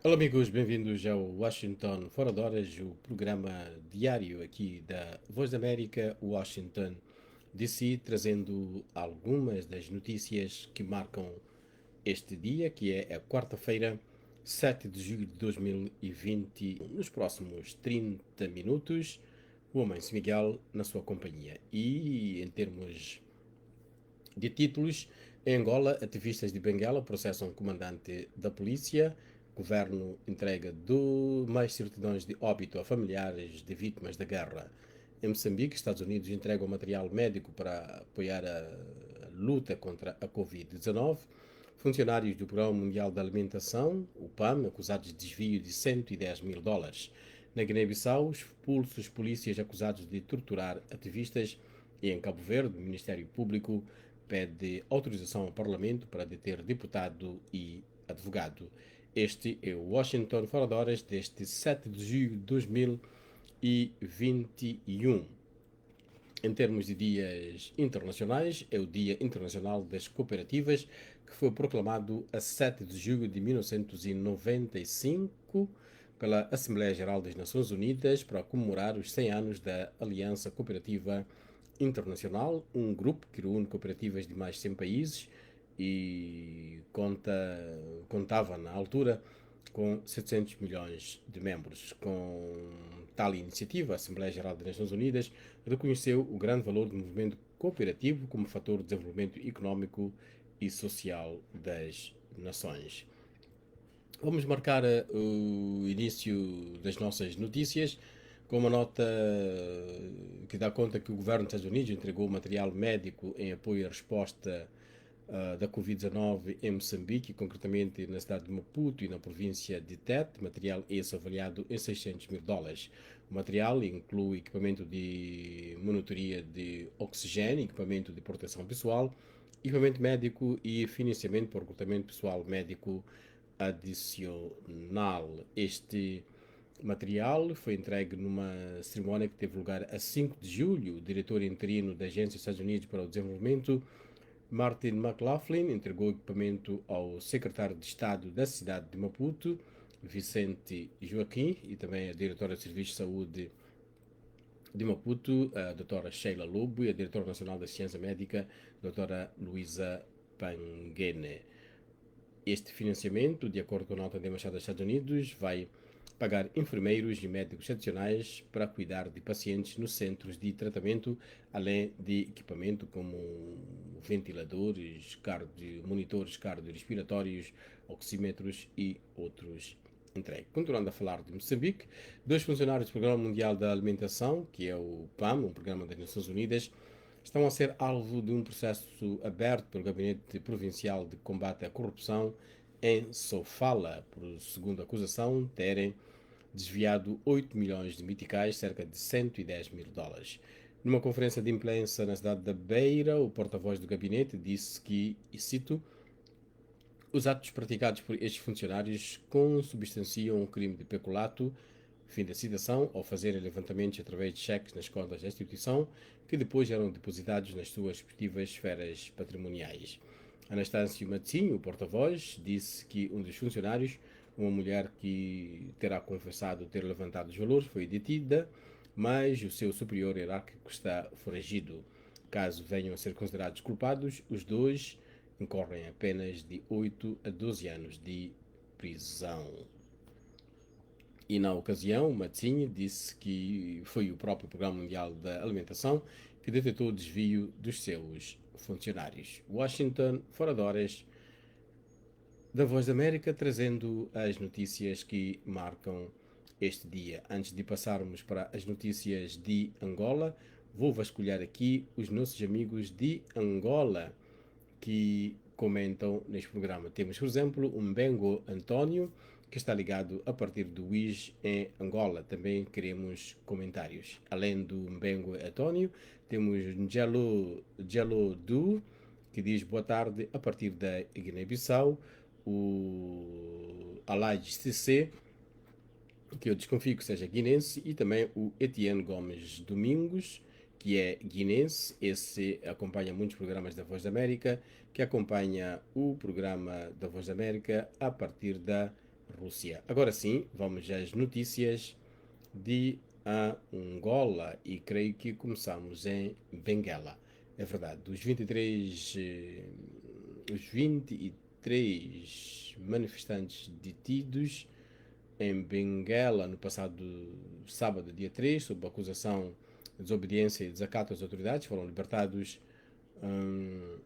Olá amigos, bem-vindos ao Washington Fora de Horas, o programa diário aqui da Voz da América, Washington DC, trazendo algumas das notícias que marcam este dia, que é a quarta-feira, 7 de julho de 2020. Nos próximos 30 minutos, o Amancio Miguel na sua companhia. E em termos de títulos, em Angola, ativistas de Benguela processam comandante da polícia. Governo entrega mais certidões de óbito a familiares de vítimas da guerra. Em Moçambique, Estados Unidos entregam material médico para apoiar a luta contra a Covid-19. Funcionários do Programa Mundial da Alimentação, o PAM, acusados de desvio de 110 mil dólares. Na Guiné-Bissau, expulsos polícias acusados de torturar ativistas. E em Cabo Verde, o Ministério Público pede autorização ao Parlamento para deter deputado e advogado. Este é o Washington Fora de Horas deste 7 de julho de 2021. Em termos de dias internacionais, é o Dia Internacional das Cooperativas, que foi proclamado a 7 de julho de 1995 pela Assembleia Geral das Nações Unidas para comemorar os 100 anos da Aliança Cooperativa Internacional, um grupo que reúne cooperativas de mais de 100 países e contava na altura com 700 milhões de membros. Com tal iniciativa, a Assembleia Geral das Nações Unidas reconheceu o grande valor do movimento cooperativo como fator de desenvolvimento económico e social das nações. Vamos marcar o início das nossas notícias com uma nota que dá conta que o governo dos Estados Unidos entregou material médico em apoio à resposta da Covid-19 em Moçambique, concretamente na cidade de Maputo e na província de Tete. Material esse avaliado em 600 mil dólares. O material inclui equipamento de monitoria de oxigênio, equipamento de proteção pessoal, equipamento médico e financiamento para recrutamento pessoal médico adicional. Este material foi entregue numa cerimónia que teve lugar a 5 de julho. O diretor interino da Agência dos Estados Unidos para o Desenvolvimento, Martin McLaughlin, entregou o equipamento ao secretário de Estado da cidade de Maputo, Vicente Joaquim, e também a diretora de Serviços de Saúde de Maputo, a doutora Sheila Lobo, e a diretora nacional da Ciência Médica, doutora Luísa Panguene. Este financiamento, de acordo com a nota da Embaixada dos Estados Unidos, vai pagar enfermeiros e médicos adicionais para cuidar de pacientes nos centros de tratamento, além de equipamento como ventiladores, monitores cardiorrespiratórios, oxímetros e outros entregue. Continuando a falar de Moçambique, dois funcionários do Programa Mundial da Alimentação, que é o PAM, um programa das Nações Unidas, estão a ser alvo de um processo aberto pelo Gabinete Provincial de Combate à Corrupção em Sofala, por, segundo a acusação, terem desviado 8 milhões de meticais, cerca de 110 mil dólares. Numa conferência de imprensa na cidade da Beira, o porta-voz do gabinete disse que, e cito, os atos praticados por estes funcionários consubstanciam um crime de peculato, fim da citação, ao fazerem levantamentos através de cheques nas contas da instituição, que depois eram depositados nas suas respectivas esferas patrimoniais. Anastácio Matzinho, o porta-voz, disse que um dos funcionários, uma mulher que terá confessado ter levantado os valores, foi detida, mas o seu superior hierárquico está foragido. Caso venham a ser considerados culpados, os dois incorrem apenas de 8 a 12 anos de prisão. E na ocasião, Matzinho disse que foi o próprio Programa Mundial da Alimentação que detectou o desvio dos seus funcionários. Washington, fora de horas, da Voz da América, trazendo as notícias que marcam este dia. Antes de passarmos para as notícias de Angola, vou vasculhar aqui os nossos amigos de Angola que comentam neste programa. Temos, por exemplo, o Mbengo António, que está ligado a partir do WIS em Angola. Também queremos comentários. Além do Mbengo António, temos Njelo Du, que diz boa tarde a partir da Guiné-Bissau. O Alaj CC, que eu desconfio que seja guinense, e também o Etienne Gomes Domingos, que é guinense. Esse acompanha muitos programas da Voz da América, que acompanha o programa da Voz da América a partir da Rússia. Agora sim, vamos às notícias de Angola e creio que começamos em Benguela. É verdade, os 23 manifestantes detidos em Benguela no passado sábado, dia 3, sob acusação de desobediência e desacato às autoridades, foram libertados hum,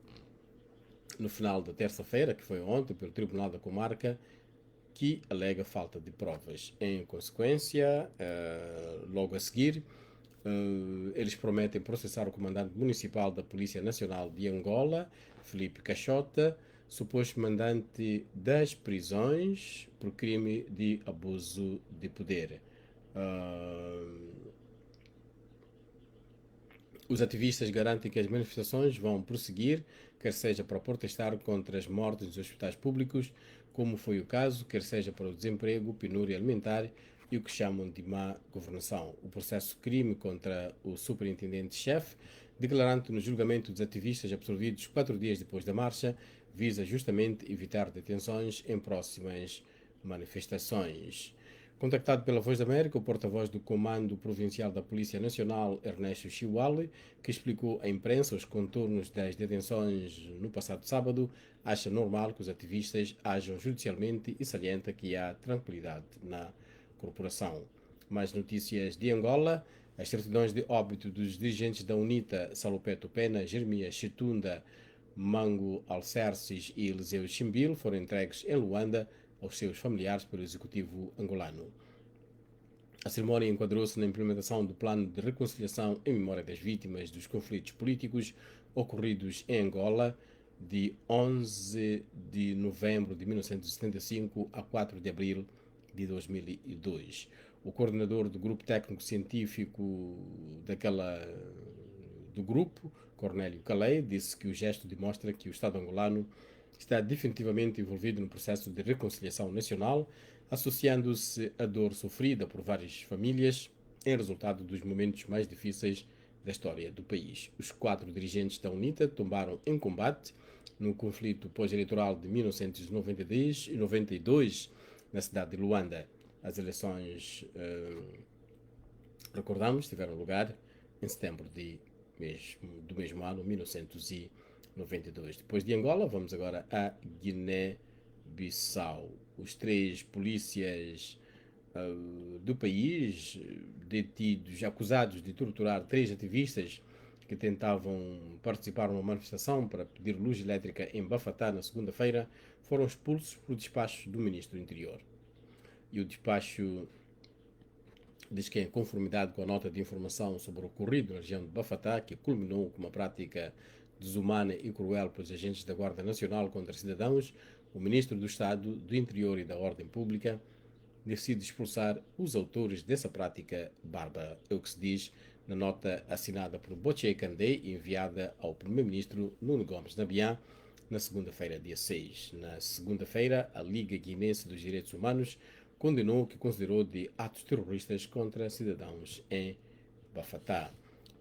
no final da terça-feira, que foi ontem, pelo Tribunal da Comarca, que alega falta de provas. Em consequência, logo a seguir, eles prometem processar o comandante municipal da Polícia Nacional de Angola, Felipe Cachota, suposto mandante das prisões por crime de abuso de poder. Os ativistas garantem que as manifestações vão prosseguir, quer seja para protestar contra as mortes nos hospitais públicos, como foi o caso, quer seja para o desemprego, penúria alimentar e o que chamam de má governação. O processo crime contra o superintendente-chefe, declarando no julgamento dos ativistas absolvidos 4 dias depois da marcha, visa justamente evitar detenções em próximas manifestações. Contactado pela Voz da América, o porta-voz do Comando Provincial da Polícia Nacional, Ernesto Chiwale, que explicou à imprensa os contornos das detenções no passado sábado, acha normal que os ativistas ajam judicialmente e salienta que há tranquilidade na corporação. Mais notícias de Angola. As certidões de óbito dos dirigentes da UNITA, Salopeto Pena, Jeremias Chitunda, Mango Alcerces e Eliseu Chimbil, foram entregues em Luanda aos seus familiares pelo executivo angolano. A cerimónia enquadrou-se na implementação do plano de reconciliação em memória das vítimas dos conflitos políticos ocorridos em Angola de 11 de novembro de 1975 a 4 de abril de 2002. O coordenador do grupo técnico-científico do grupo, Cornélio Calei, disse que o gesto demonstra que o Estado angolano está definitivamente envolvido no processo de reconciliação nacional, associando-se à dor sofrida por várias famílias em resultado dos momentos mais difíceis da história do país. Os 4 dirigentes da UNITA tombaram em combate no conflito pós-eleitoral de 1992 na cidade de Luanda. As eleições, recordamos, tiveram lugar em setembro do mesmo ano, 1992. Depois de Angola, vamos agora a Guiné-Bissau. Os 3 polícias do país, detidos, acusados de torturar 3 ativistas que tentavam participar numa manifestação para pedir luz elétrica em Bafatá na segunda-feira, foram expulsos por despacho do ministro do Interior. E o despacho diz que, em conformidade com a nota de informação sobre o ocorrido na região de Bafatá, que culminou com uma prática desumana e cruel pelos agentes da Guarda Nacional contra cidadãos, o Ministro do Estado do Interior e da Ordem Pública decide expulsar os autores dessa prática bárbara. É o que se diz na nota assinada por Botchê Candé e enviada ao Primeiro-Ministro Nuno Gomes Nabian na segunda-feira, dia 6. Na segunda-feira, a Liga Guinense dos Direitos Humanos condenou o que considerou de atos terroristas contra cidadãos em Bafatá.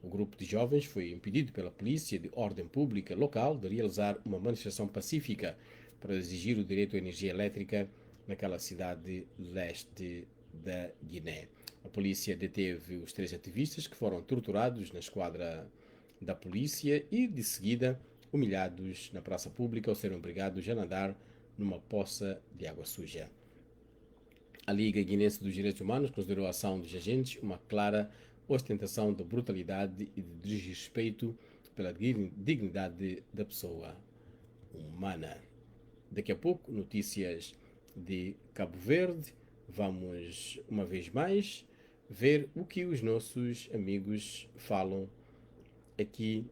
O grupo de jovens foi impedido pela polícia de ordem pública local de realizar uma manifestação pacífica para exigir o direito à energia elétrica naquela cidade leste da Guiné. A polícia deteve os 3 ativistas que foram torturados na esquadra da polícia e, de seguida, humilhados na praça pública ao serem obrigados a nadar numa poça de água suja. A Liga Guinense dos Direitos Humanos considerou a ação dos agentes uma clara ostentação de brutalidade e de desrespeito pela dignidade da pessoa humana. Daqui a pouco, notícias de Cabo Verde. Vamos, uma vez mais, ver o que os nossos amigos falam aqui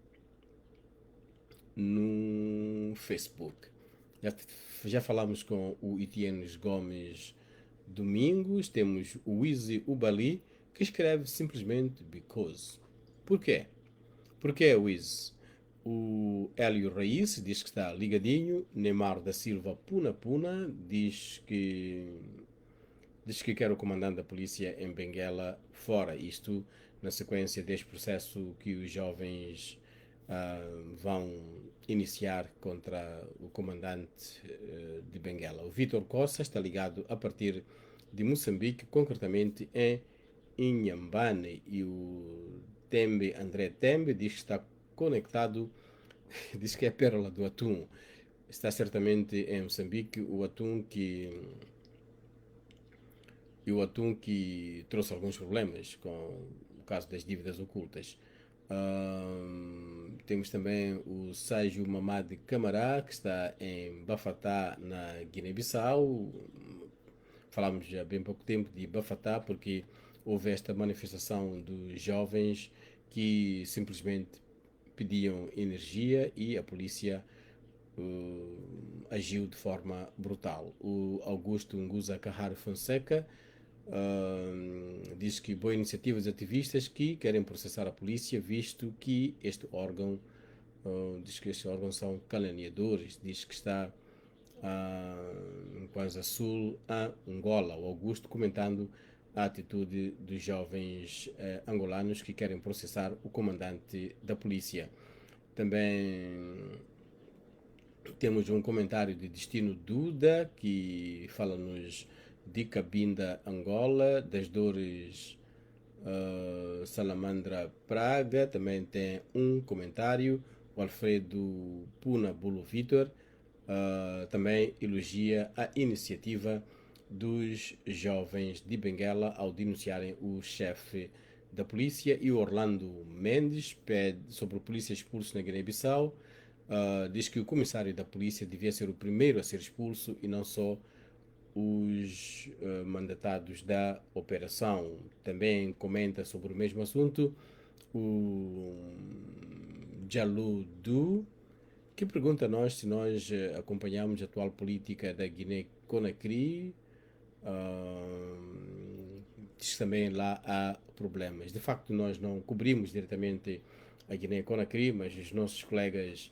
no Facebook. Já falámos com o Etienne Gomes Domingos, temos o Easy Ubali, que escreve simplesmente because. Porquê? Porquê, Wiz? O Hélio Raiz diz que está ligadinho. Neymar da Silva Puna Puna diz que quer o comandante da polícia em Benguela fora. Isto na sequência deste processo que os jovens vão iniciar contra o comandante de Benguela. O Vítor Costa está ligado a partir de Moçambique, concretamente em Inhambane, e o André Tembe diz que está conectado, diz que é a pérola do atum. Está certamente em Moçambique o atum que trouxe alguns problemas com o caso das dívidas ocultas. Temos também o Sérgio Mamadi Camará, que está em Bafatá, na Guiné-Bissau. Falámos já há bem pouco tempo de Bafatá, porque houve esta manifestação dos jovens que simplesmente pediam energia e a polícia agiu de forma brutal. O Augusto Nguza Carraro Fonseca diz que boa iniciativa dos ativistas que querem processar a polícia, visto que este órgão diz que estes órgãos são caluniadores, diz que está em Kwanza Sul, a Angola. O Augusto comentando a atitude dos jovens angolanos que querem processar o comandante da polícia. Também temos um comentário de Destino Duda, que fala-nos de Cabinda, Angola, das dores Salamandra Praga. Também tem um comentário, o Alfredo Puna Bulo Vitor, também elogia a iniciativa dos jovens de Benguela ao denunciarem o chefe da polícia. E o Orlando Mendes pede sobre o polícia expulso na Guiné-Bissau. Diz que o comissário da polícia devia ser o primeiro a ser expulso e não só os mandatados da operação. Também comenta sobre o mesmo assunto o Jaludu, que pergunta a nós se nós acompanhamos a atual política da Guiné-Conakry. Diz que também lá há problemas. De facto, nós não cobrimos diretamente a Guiné-Conakry, mas os nossos colegas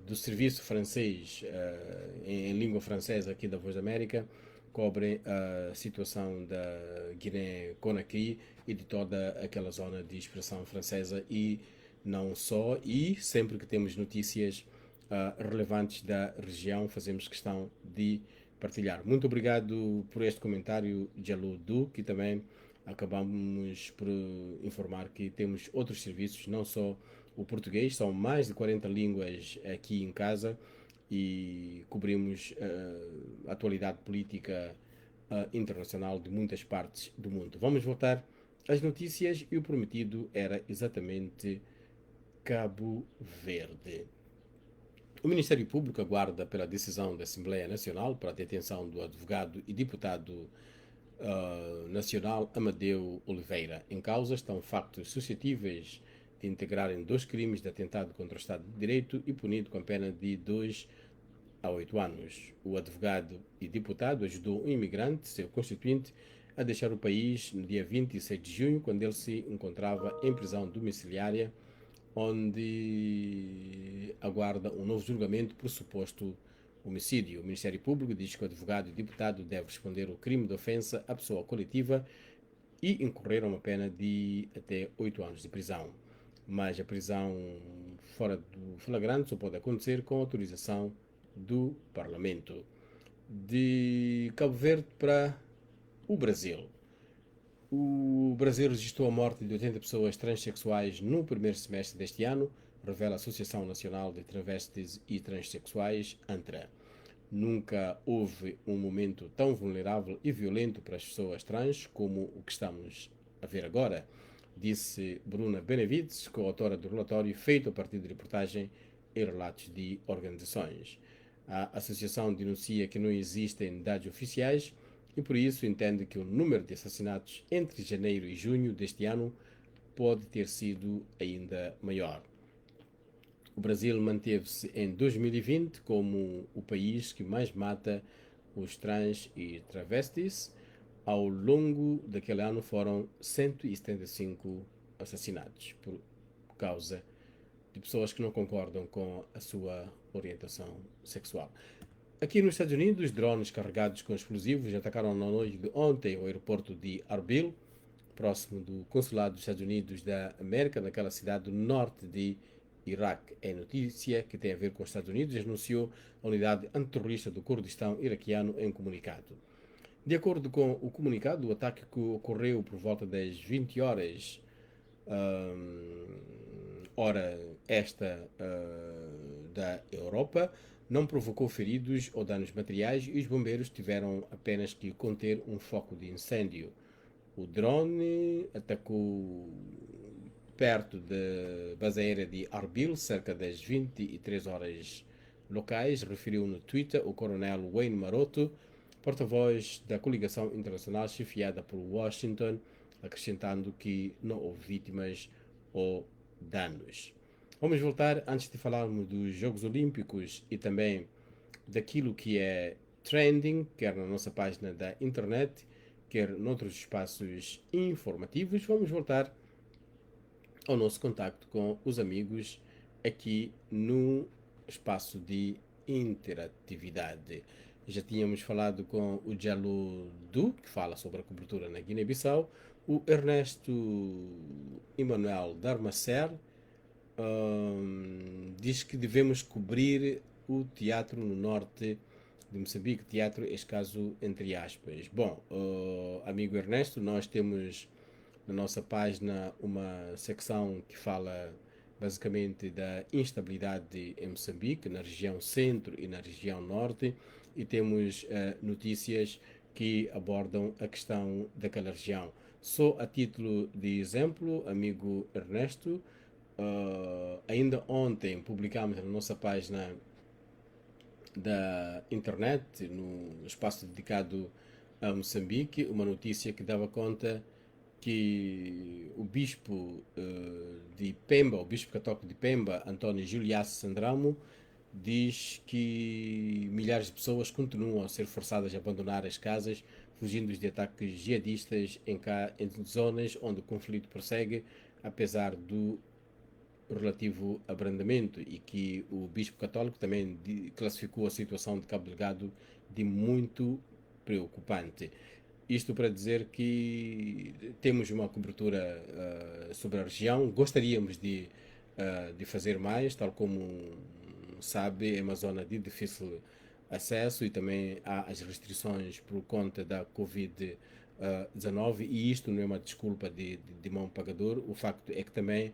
do serviço francês em língua francesa aqui da Voz da América cobrem a situação da Guiné-Conakry e de toda aquela zona de expressão francesa e não só, e sempre que temos notícias relevantes da região fazemos questão de partilhar. Muito obrigado por este comentário, Jaludu, que também acabamos por informar que temos outros serviços, não só o português, são mais de 40 línguas aqui em casa e cobrimos a atualidade política internacional de muitas partes do mundo. Vamos voltar às notícias e o prometido era exatamente Cabo Verde. O Ministério Público aguarda pela decisão da Assembleia Nacional para a detenção do advogado e deputado nacional Amadeu Oliveira. Em causa estão factos suscetíveis de integrarem 2 crimes de atentado contra o Estado de Direito e punido com a pena de 2 a 8 anos. O advogado e deputado ajudou um imigrante, seu constituinte, a deixar o país no dia 26 de junho, quando ele se encontrava em prisão domiciliária, onde aguarda um novo julgamento por suposto homicídio. O Ministério Público diz que o advogado e deputado deve responder o crime de ofensa à pessoa coletiva e incorrer a uma pena de até 8 anos de prisão. Mas a prisão fora do flagrante só pode acontecer com autorização do Parlamento. De Cabo Verde para o Brasil. O Brasil registrou a morte de 80 pessoas transexuais no primeiro semestre deste ano, revela a Associação Nacional de Travestis e Transsexuais, ANTRA. Nunca houve um momento tão vulnerável e violento para as pessoas trans como o que estamos a ver agora, disse Bruna Benevides, coautora do relatório feito a partir de reportagem e relatos de organizações. A associação denuncia que não existem dados oficiais e por isso entende que o número de assassinatos entre janeiro e junho deste ano pode ter sido ainda maior. O Brasil manteve-se em 2020 como o país que mais mata os trans e travestis. Ao longo daquele ano foram 175 assassinatos por causa de pessoas que não concordam com a sua orientação sexual. Aqui nos Estados Unidos, drones carregados com explosivos atacaram na noite de ontem o aeroporto de Arbil, próximo do consulado dos Estados Unidos da América, naquela cidade do norte de Iraque. É notícia que tem a ver com os Estados Unidos, anunciou a unidade antiterrorista do Kurdistão iraquiano em comunicado. De acordo com o comunicado, o ataque que ocorreu por volta das 20 horas, hora esta da Europa, não provocou feridos ou danos materiais e os bombeiros tiveram apenas que conter um foco de incêndio. O drone atacou perto da base aérea de Arbil, cerca das 23 horas locais, referiu no Twitter o coronel Wayne Maroto, porta-voz da coligação internacional chefiada por Washington, acrescentando que não houve vítimas ou danos. Vamos voltar, antes de falarmos dos Jogos Olímpicos e também daquilo que é trending, quer na nossa página da internet, quer noutros espaços informativos, vamos voltar ao nosso contacto com os amigos aqui no espaço de interatividade. Já tínhamos falado com o Jalo Du, que fala sobre a cobertura na Guiné-Bissau, o Ernesto Emanuel Darmacer diz que devemos cobrir o teatro no norte de Moçambique, teatro, este caso, entre aspas. Bom, amigo Ernesto, nós temos na nossa página uma secção que fala basicamente da instabilidade em Moçambique, na região centro e na região norte, e temos notícias que abordam a questão daquela região. Só a título de exemplo, amigo Ernesto, ainda ontem publicámos na nossa página da internet, no espaço dedicado a Moçambique, uma notícia que dava conta que o bispo de Pemba, o bispo católico de Pemba, António Juliace Sandramo, diz que milhares de pessoas continuam a ser forçadas a abandonar as casas, fugindo de ataques jihadistas em zonas onde o conflito prossegue, apesar do relativo abrandamento, e que o bispo católico também classificou a situação de Cabo Delgado de muito preocupante. Isto para dizer que temos uma cobertura sobre a região, gostaríamos de fazer mais, tal como sabe, é uma zona de difícil acesso e também há as restrições por conta da Covid-19, e isto não é uma desculpa de mão pagador. O facto é que também,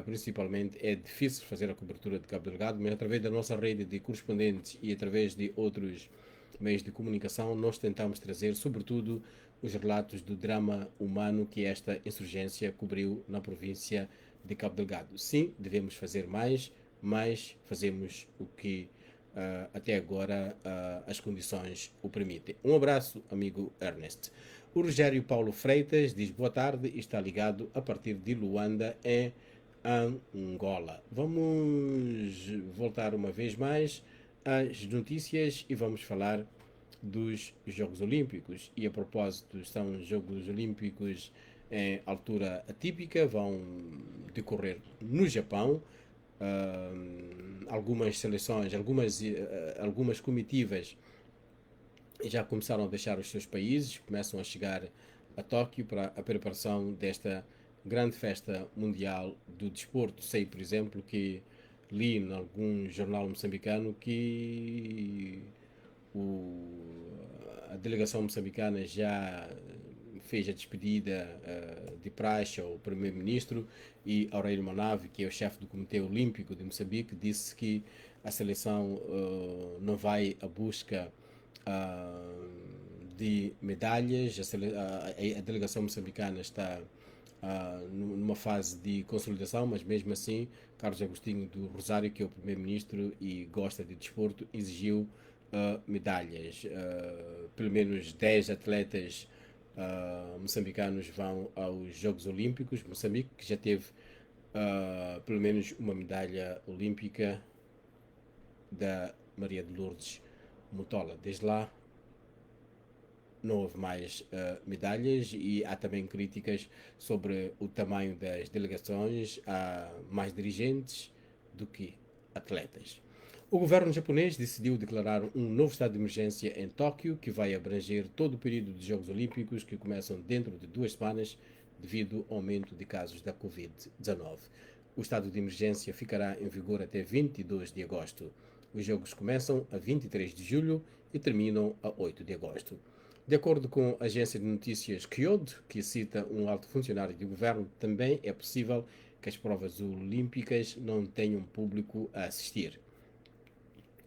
principalmente, é difícil fazer a cobertura de Cabo Delgado, mas através da nossa rede de correspondentes e através de outros meios de comunicação, nós tentamos trazer, sobretudo, os relatos do drama humano que esta insurgência cobriu na província de Cabo Delgado. Sim, devemos fazer mais, mas fazemos o que até agora as condições o permitem. Um abraço, amigo Ernest. O Rogério Paulo Freitas diz boa tarde e está ligado a partir de Luanda, em Angola. Vamos voltar uma vez mais às notícias e vamos falar dos Jogos Olímpicos. E a propósito, são os Jogos Olímpicos em altura atípica, vão decorrer no Japão. Algumas seleções, algumas comitivas já começaram a deixar os seus países, começam a chegar a Tóquio para a preparação desta grande festa mundial do desporto. Sei, por exemplo, que li em algum jornal moçambicano que a delegação moçambicana já fez a despedida de praxe ao primeiro-ministro, e Aurélio Manave, que é o chefe do Comitê Olímpico de Moçambique, disse que a seleção não vai à busca de medalhas. A delegação moçambicana está numa fase de consolidação, mas mesmo assim, Carlos Agostinho do Rosário, que é o primeiro-ministro e gosta de desporto, exigiu medalhas. Pelo menos 10 atletas moçambicanos vão aos Jogos Olímpicos. Moçambique, que já teve pelo menos uma medalha olímpica, da Maria de Lourdes Mutola. Desde lá não houve mais medalhas, e há também críticas sobre o tamanho das delegações. Há mais dirigentes do que atletas. O governo japonês decidiu declarar um novo estado de emergência em Tóquio, que vai abranger todo o período de Jogos Olímpicos, que começam dentro de 2 semanas, devido ao aumento de casos da Covid-19. O estado de emergência ficará em vigor até 22 de agosto. Os jogos começam a 23 de julho e terminam a 8 de agosto. De acordo com a agência de notícias Kyodo, que cita um alto funcionário de governo, também é possível que as provas olímpicas não tenham público a assistir.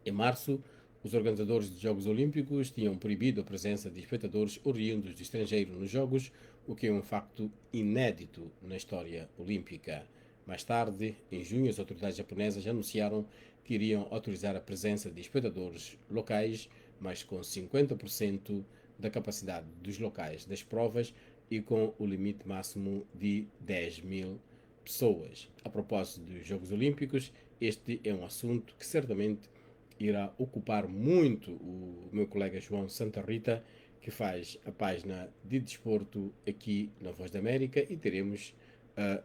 Em março, os organizadores dos Jogos Olímpicos tinham proibido a presença de espectadores oriundos do estrangeiro nos Jogos, o que é um facto inédito na história olímpica. Mais tarde, em junho, as autoridades japonesas anunciaram que iriam autorizar a presença de espectadores locais, mas com 50% da capacidade dos locais das provas e com o limite máximo de 10 mil pessoas. A propósito dos Jogos Olímpicos, este é um assunto que certamente irá ocupar muito o meu colega João Santa Rita, que faz a página de desporto aqui na Voz da América, e teremos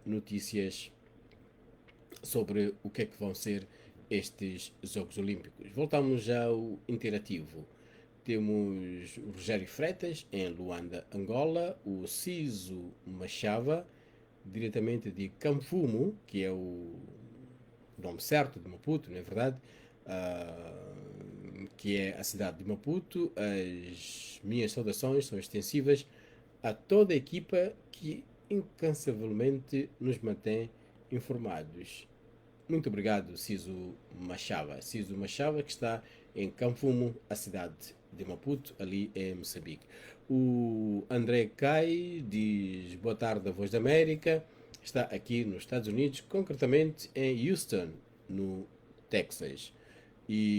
notícias sobre o que é que vão ser estes Jogos Olímpicos. Voltamos ao interativo. Temos o Rogério Freitas, em Luanda, Angola, o Ciso Machava, diretamente de Camfumo, que é o nome certo de Maputo, não é verdade? Que é a cidade de Maputo. As minhas saudações são extensivas a toda a equipa que incansavelmente nos mantém informados. Muito obrigado, Ciso Machava. Ciso Machava, que está em Camfumo, a cidade de Maputo, ali em Moçambique. O André Cai diz boa tarde, a Voz da América. Está aqui nos Estados Unidos, concretamente em Houston, no Texas. E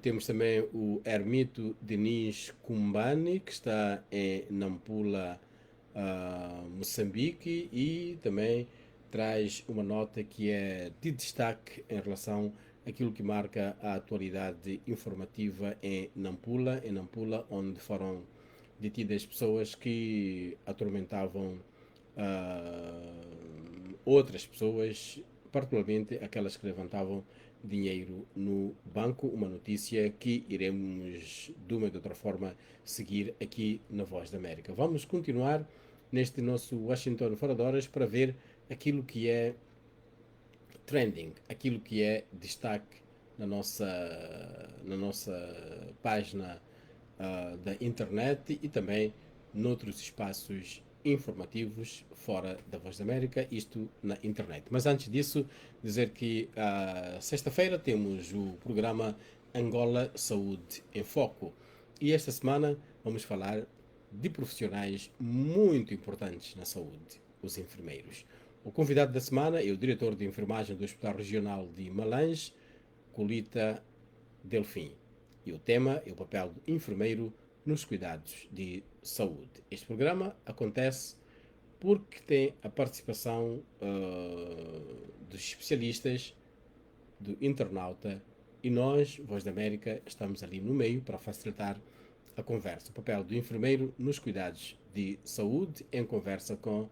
temos também o Hermito Denis Kumbani, que está em Nampula, Moçambique, e também traz uma nota que é de destaque em relação àquilo que marca a atualidade informativa em Nampula, onde foram detidas pessoas que atormentavam outras pessoas, particularmente aquelas que levantavam dinheiro no banco. Uma notícia que iremos, de uma ou de outra forma, seguir aqui na Voz da América. Vamos continuar neste nosso Washington Fora de Horas para ver aquilo que é trending, aquilo que é destaque na nossa página da internet e também noutros espaços informativos fora da Voz da América, isto na internet. Mas antes disso, dizer que sexta-feira temos o programa Angola Saúde em Foco, e esta semana vamos falar de profissionais muito importantes na saúde, os enfermeiros. O convidado da semana é o diretor de enfermagem do Hospital Regional de Malange, Colita Delfim. E o tema é o papel do enfermeiro nos cuidados de saúde. Este programa acontece porque tem a participação dos especialistas, do internauta, e nós, Voz da América, estamos ali no meio para facilitar a conversa. O papel do enfermeiro nos cuidados de saúde, em conversa com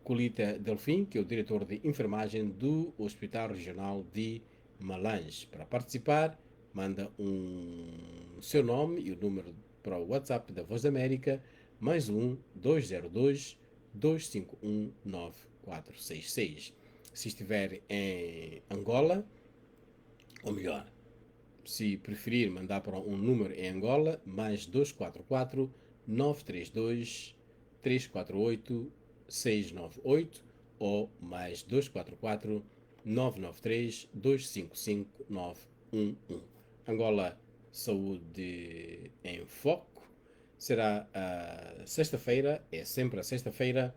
Colita Delfim, que é o diretor de enfermagem do Hospital Regional de Malange. Para participar, manda seu nome e o número para o WhatsApp da Voz da América, mais 202 251 9466. Se estiver em Angola, ou melhor, se preferir mandar para um número em Angola, mais 244 932 348 698 ou mais 244 993 255 911. Angola Saúde em Foco será a sexta-feira, é sempre a sexta-feira,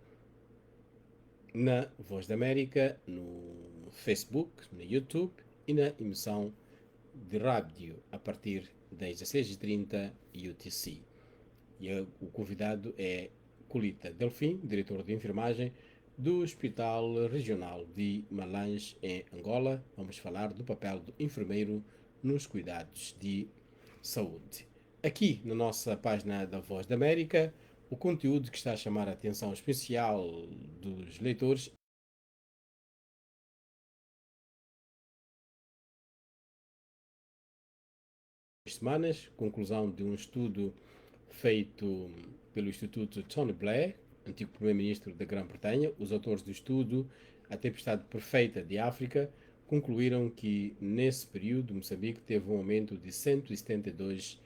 na Voz da América, no Facebook, no YouTube e na emissão de rádio a partir das 16h30 UTC. E o convidado é Colita Delfim, diretor de enfermagem do Hospital Regional de Malange, em Angola. Vamos falar do papel do enfermeiro nos cuidados de saúde. Aqui na nossa página da Voz da América, o conteúdo que está a chamar a atenção especial dos leitores semanas, conclusão de um estudo feito pelo Instituto Tony Blair, antigo primeiro-ministro da Grã-Bretanha, os autores do estudo A Tempestade Perfeita de África concluíram que, nesse período, Moçambique teve um aumento de 172%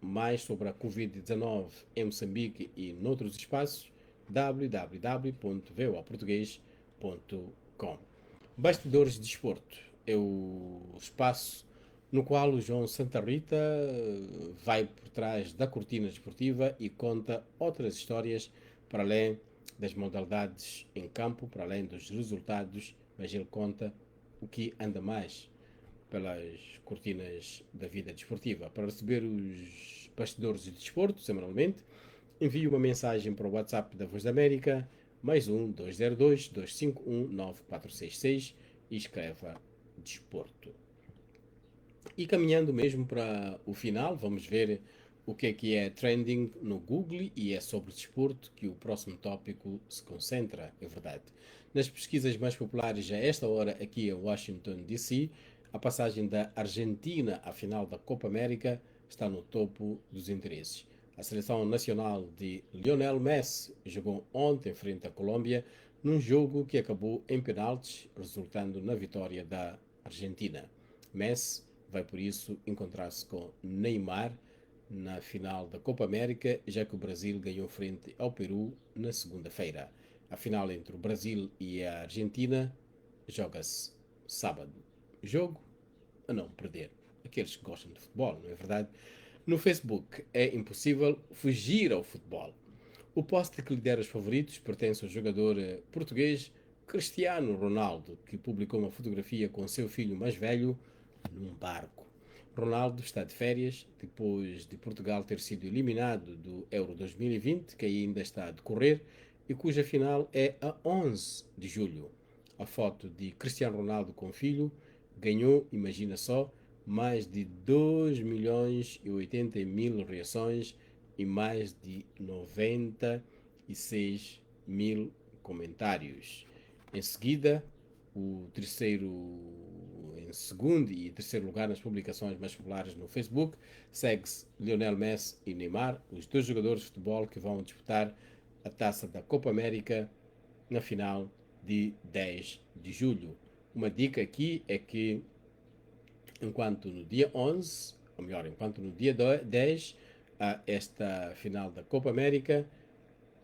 mais sobre a Covid-19 em Moçambique e noutros espaços. www.voaportugues.com. Bastidores de Desporto é o espaço no qual o João Santa Rita vai por trás da cortina desportiva e conta outras histórias para além das modalidades em campo, para além dos resultados, mas ele conta o que anda mais pelas cortinas da vida desportiva. Para receber os bastidores de desporto semanalmente, envie uma mensagem para o WhatsApp da Voz da América, mais 202-251-9466 e escreva desporto. E caminhando mesmo para o final, vamos ver o que é trending no Google, e é sobre desporto que o próximo tópico se concentra, é verdade. Nas pesquisas mais populares a esta hora aqui em Washington, D.C., a passagem da Argentina à final da Copa América está no topo dos interesses. A seleção nacional de Lionel Messi jogou ontem frente à Colômbia num jogo que acabou em penaltis, resultando na vitória da Argentina. Messi vai por isso encontrar-se com Neymar na final da Copa América, já que o Brasil ganhou frente ao Peru na segunda-feira. A final entre o Brasil e a Argentina joga-se sábado. Jogo a não perder. Aqueles que gostam de futebol, não é verdade? No Facebook é impossível fugir ao futebol. O post que lidera os favoritos pertence ao jogador português Cristiano Ronaldo, que publicou uma fotografia com seu filho mais velho num barco. Ronaldo está de férias depois de Portugal ter sido eliminado do Euro 2020, que ainda está a decorrer e cuja final é a 11 de julho. A foto de Cristiano Ronaldo com o filho ganhou, imagina só, mais de 2 milhões e 80 mil reações e mais de 96 mil comentários. Em seguida, em segundo e terceiro lugar nas publicações mais populares no Facebook, segue-se Lionel Messi e Neymar, os dois jogadores de futebol que vão disputar a taça da Copa América na final de 10 de julho. Uma dica aqui é que, enquanto no dia 11, ou melhor, enquanto no dia 10, há esta final da Copa América,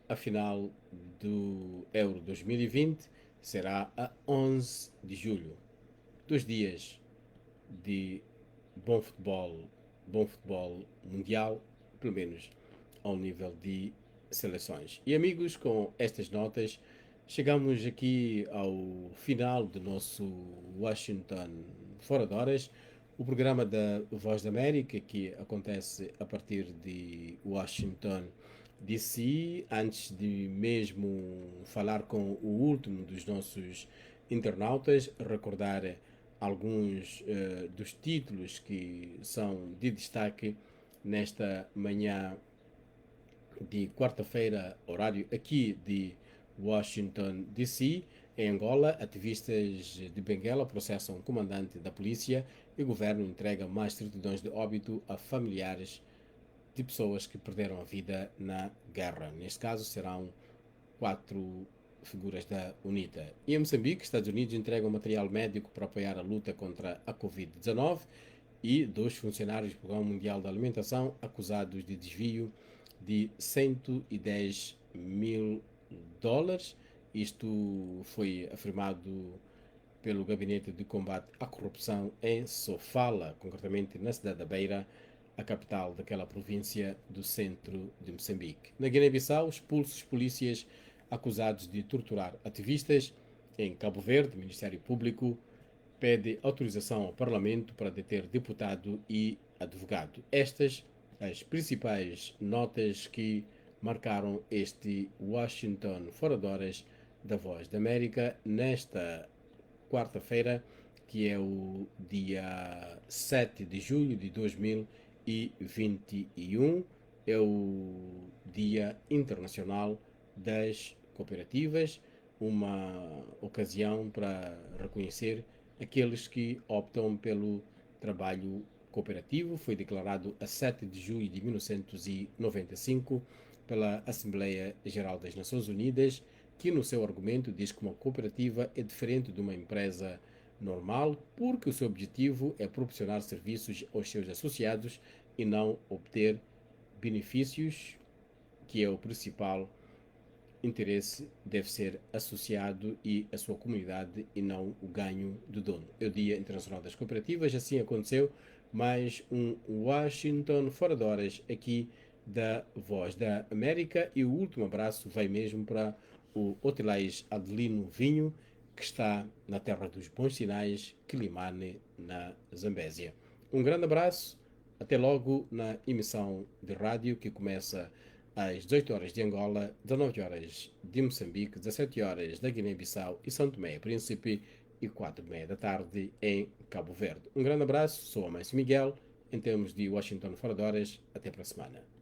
a final do Euro 2020 será a 11 de julho. 2 dias de bom futebol mundial, pelo menos ao nível de seleções. E amigos, com estas notas, chegamos aqui ao final do nosso Washington Fora de Horas, o programa da Voz da América, que acontece a partir de Washington, DC. Antes de mesmo falar com o último dos nossos internautas, recordar alguns dos títulos que são de destaque nesta manhã de quarta-feira, horário aqui de Washington, D.C. Em Angola, ativistas de Benguela processam o comandante da polícia e o governo entrega mais certidões de óbito a familiares de pessoas que perderam a vida na guerra. Neste caso, serão 4 figuras da UNITA. E em Moçambique, Estados Unidos entregam material médico para apoiar a luta contra a Covid-19 e 2 funcionários do Programa Mundial da Alimentação acusados de desvio de 110 mil dólares. Isto foi afirmado pelo Gabinete de Combate à Corrupção em Sofala, concretamente na cidade da Beira, a capital daquela província do centro de Moçambique. Na Guiné-Bissau, expulsos polícias acusados de torturar ativistas. Em Cabo Verde, o Ministério Público pede autorização ao Parlamento para deter deputado e advogado. Estas as principais notas que marcaram este Washington Fora de Horas da Voz da América nesta quarta-feira, que é o dia 7 de julho de 2021. É o Dia Internacional das Cooperativas, uma ocasião para reconhecer aqueles que optam pelo trabalho cooperativo. Foi declarado a 7 de julho de 1995 pela Assembleia Geral das Nações Unidas, que no seu argumento diz que uma cooperativa é diferente de uma empresa normal, porque o seu objetivo é proporcionar serviços aos seus associados e não obter benefícios, que é o principal interesse, deve ser associado e a sua comunidade e não o ganho do dono. É o Dia Internacional das Cooperativas, assim aconteceu, mais um Washington fora de horas aqui da Voz da América, e o último abraço vai mesmo para o Hotelais Adelino Vinho, que está na terra dos bons sinais, Quilimane, na Zambésia. Um grande abraço, até logo na emissão de rádio que começa às 18 horas de Angola, 19 horas de Moçambique, 17 horas da Guiné-Bissau e São Tomé e Príncipe e 4h30 da tarde em Cabo Verde. Um grande abraço, sou o Márcio Miguel, em termos de Washington fora de horas, até para a semana.